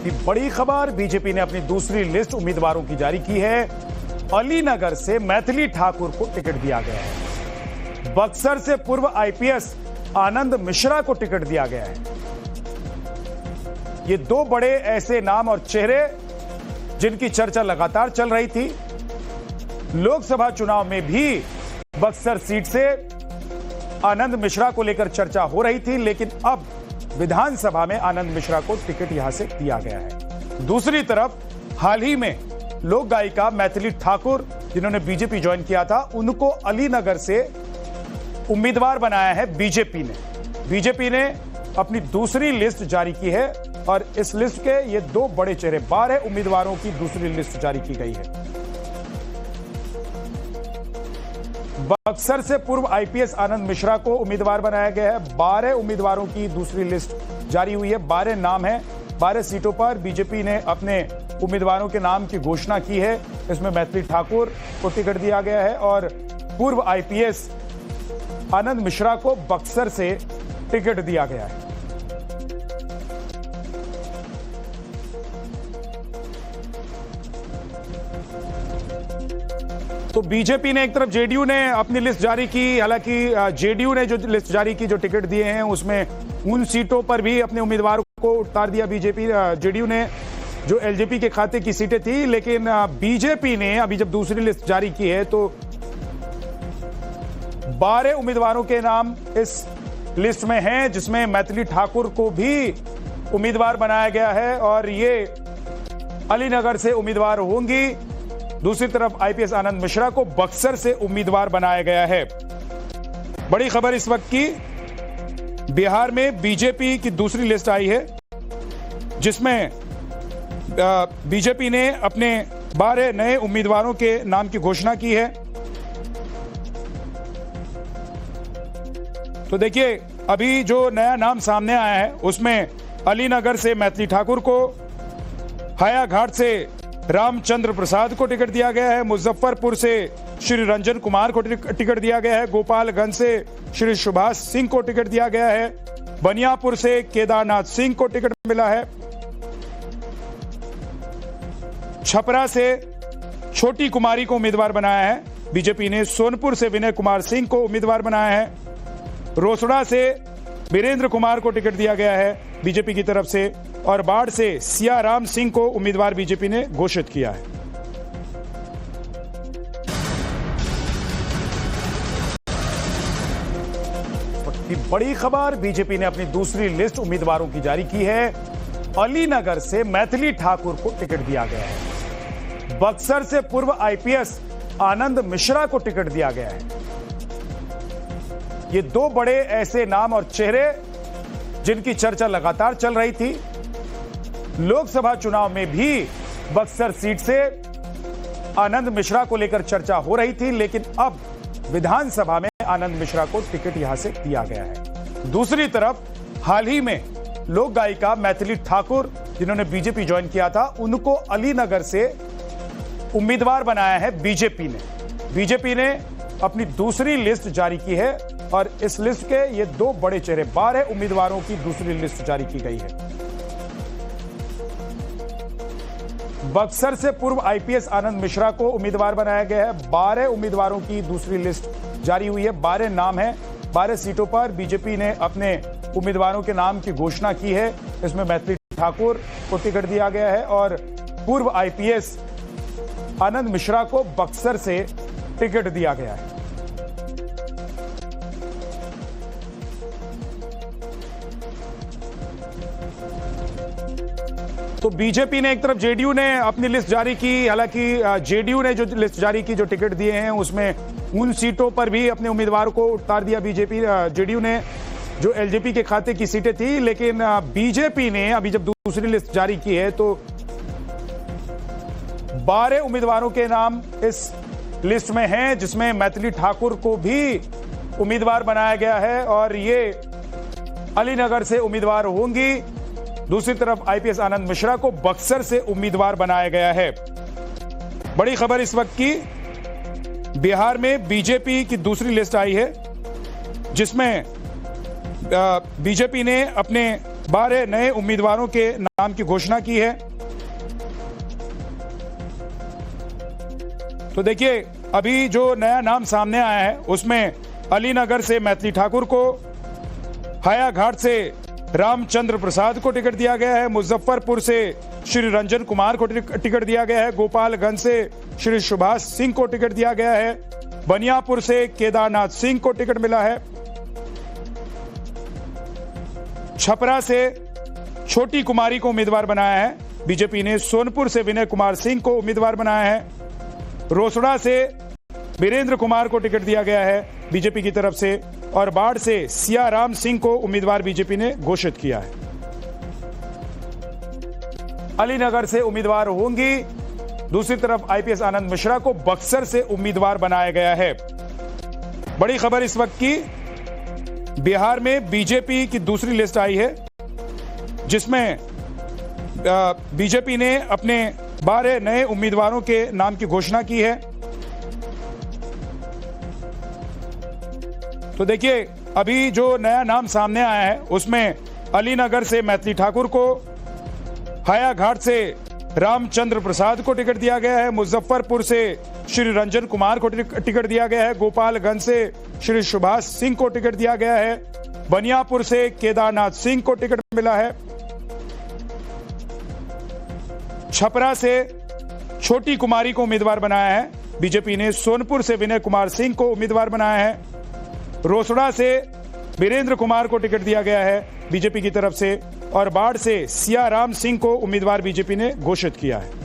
की बड़ी खबर, बीजेपी ने अपनी दूसरी लिस्ट उम्मीदवारों की जारी की है। अलीनगर से मैथिली ठाकुर को टिकट दिया गया है। बक्सर से पूर्व आईपीएस आनंद मिश्रा को टिकट दिया गया है। ये दो बड़े ऐसे नाम और चेहरे जिनकी चर्चा लगातार चल रही थी। लोकसभा चुनाव में भी बक्सर सीट से आनंद मिश्रा को लेकर चर्चा हो रही थी, लेकिन अब विधानसभा में आनंद मिश्रा को टिकट यहां से दिया गया है। दूसरी तरफ हाल ही में लोक गायिका मैथिली ठाकुर, जिन्होंने बीजेपी ज्वाइन किया था, उनको अलीनगर से उम्मीदवार बनाया है बीजेपी ने। बीजेपी ने अपनी दूसरी लिस्ट जारी की है और इस लिस्ट के ये दो बड़े चेहरे, 12 उम्मीदवारों की दूसरी लिस्ट जारी की गई है। बक्सर से पूर्व आईपीएस आनंद मिश्रा को उम्मीदवार बनाया गया है। 12 उम्मीदवारों की दूसरी लिस्ट जारी हुई है। 12 नाम है। 12 सीटों पर बीजेपी ने अपने उम्मीदवारों के नाम की घोषणा की है। इसमें मैथिली ठाकुर को टिकट दिया गया है और पूर्व आईपीएस आनंद मिश्रा को बक्सर से टिकट दिया गया है। तो बीजेपी ने एक तरफ जेडीयू ने अपनी लिस्ट जारी की, हालांकि जेडीयू ने जो लिस्ट जारी की, जो टिकट दिए हैं, उसमें उन सीटों पर भी अपने उम्मीदवारों को उतार दिया। जेडीयू ने जो एलजेपी के खाते की सीटें थी, लेकिन बीजेपी ने अभी जब दूसरी लिस्ट जारी की है तो 12 उम्मीदवारों के नाम इस लिस्ट में हैं, जिसमें मैथिली ठाकुर को भी उम्मीदवार बनाया गया है और ये अलीनगर से उम्मीदवार होंगी। दूसरी तरफ आईपीएस आनंद मिश्रा को बक्सर से उम्मीदवार बनाया गया है। बड़ी खबर इस वक्त की, बिहार में बीजेपी की दूसरी लिस्ट आई है, जिसमें बीजेपी ने अपने 12 नए उम्मीदवारों के नाम की घोषणा की है। तो देखिए, अभी जो नया नाम सामने आया है उसमें अलीनगर से मैथिली ठाकुर को, हायाघाट से रामचंद्र प्रसाद को टिकट दिया गया है, मुजफ्फरपुर से श्री रंजन कुमार को टिकट दिया गया है, गोपालगंज से श्री सुभाष सिंह को टिकट दिया गया है, बनियापुर से केदारनाथ सिंह को टिकट मिला है, छपरा से छोटी कुमारी को उम्मीदवार बनाया है बीजेपी ने, सोनपुर से विनय कुमार सिंह को उम्मीदवार बनाया है, रोसड़ा से वीरेंद्र कुमार को टिकट दिया गया है बीजेपी की तरफ से, और बाढ़ से सियाराम सिंह को उम्मीदवार बीजेपी ने घोषित किया है। की बड़ी खबर, बीजेपी ने अपनी दूसरी लिस्ट उम्मीदवारों की जारी की है। अलीनगर से मैथिली ठाकुर को टिकट दिया गया है। बक्सर से पूर्व आईपीएस आनंद मिश्रा को टिकट दिया गया है। ये दो बड़े ऐसे नाम और चेहरे जिनकी चर्चा लगातार चल रही थी। लोकसभा चुनाव में भी बक्सर सीट से आनंद मिश्रा को लेकर चर्चा हो रही थी, लेकिन अब विधानसभा में आनंद मिश्रा को टिकट यहां से दिया गया है। दूसरी तरफ हाल ही में लोक गायिका मैथिली ठाकुर, जिन्होंने बीजेपी ज्वाइन किया था, उनको अलीनगर से उम्मीदवार बनाया है बीजेपी ने। बीजेपी ने अपनी दूसरी लिस्ट जारी की है और इस लिस्ट के ये दो बड़े चेहरे, 12 उम्मीदवारों की दूसरी लिस्ट जारी की गई है। बक्सर से पूर्व आईपीएस आनंद मिश्रा को उम्मीदवार बनाया गया है। 12 उम्मीदवारों की दूसरी लिस्ट जारी हुई है। 12 नाम है। 12 सीटों पर बीजेपी ने अपने उम्मीदवारों के नाम की घोषणा की है। इसमें मैथिली ठाकुर को टिकट दिया गया है और पूर्व आईपीएस आनंद मिश्रा को बक्सर से टिकट दिया गया है। तो बीजेपी ने एक तरफ जेडीयू ने अपनी लिस्ट जारी की, हालांकि जेडीयू ने जो लिस्ट जारी की, जो टिकट दिए हैं, उसमें उन सीटों पर भी अपने उम्मीदवारों को उतार दिया। जेडीयू ने जो एलजेपी के खाते की सीटें थी, लेकिन बीजेपी ने अभी जब दूसरी लिस्ट जारी की है तो 12 उम्मीदवारों के नाम इस लिस्ट में हैं, जिसमें मैथिली ठाकुर को भी उम्मीदवार बनाया गया है और ये अलीनगर से उम्मीदवार होंगी। दूसरी तरफ आईपीएस आनंद मिश्रा को बक्सर से उम्मीदवार बनाया गया है। बड़ी खबर इस वक्त की, बिहार में बीजेपी की दूसरी लिस्ट आई है, जिसमें बीजेपी ने अपने 12 नए उम्मीदवारों के नाम नाम की घोषणा की है। तो देखिए, अभी जो नया नाम सामने आया है उसमें अलीनगर से मैथिली ठाकुर को, हायाघाट से रामचंद्र प्रसाद को टिकट दिया गया है, मुजफ्फरपुर से श्री रंजन कुमार को टिकट दिया गया है, गोपालगंज से श्री सुभाष सिंह को टिकट दिया गया है, बनियापुर से केदारनाथ सिंह को टिकट मिला है, छपरा से छोटी कुमारी को उम्मीदवार बनाया है, बीजेपी ने सोनपुर से विनय कुमार सिंह को उम्मीदवार बनाया है, रोसड़ा से वीरेंद्र कुमार को टिकट दिया गया है बीजेपी की तरफ से, और बाढ़ से सियाराम सिंह को उम्मीदवार बीजेपी ने घोषित किया है। अलीनगर से उम्मीदवार होंगी। दूसरी तरफ आईपीएस आनंद मिश्रा को बक्सर से उम्मीदवार बनाया गया है। बड़ी खबर इस वक्त की, बिहार में बीजेपी की दूसरी लिस्ट आई है जिसमें बीजेपी ने अपने 12 नए उम्मीदवारों के नाम की घोषणा की है। तो देखिए, अभी जो नया नाम सामने आया है उसमें अलीनगर से मैथिली ठाकुर को, हायाघाट से रामचंद्र प्रसाद को टिकट दिया गया है, मुजफ्फरपुर से श्री रंजन कुमार को टिकट दिया गया है, गोपालगंज से श्री सुभाष सिंह को टिकट दिया गया है, बनियापुर से केदारनाथ सिंह को टिकट मिला है, छपरा से छोटी कुमारी को उम्मीदवार बनाया है, बीजेपी ने सोनपुर से विनय कुमार सिंह को उम्मीदवार बनाया है, रोसड़ा से वीरेंद्र कुमार को टिकट दिया गया है बीजेपी की तरफ से, और बाढ़ से सियाराम सिंह को उम्मीदवार बीजेपी ने घोषित किया है।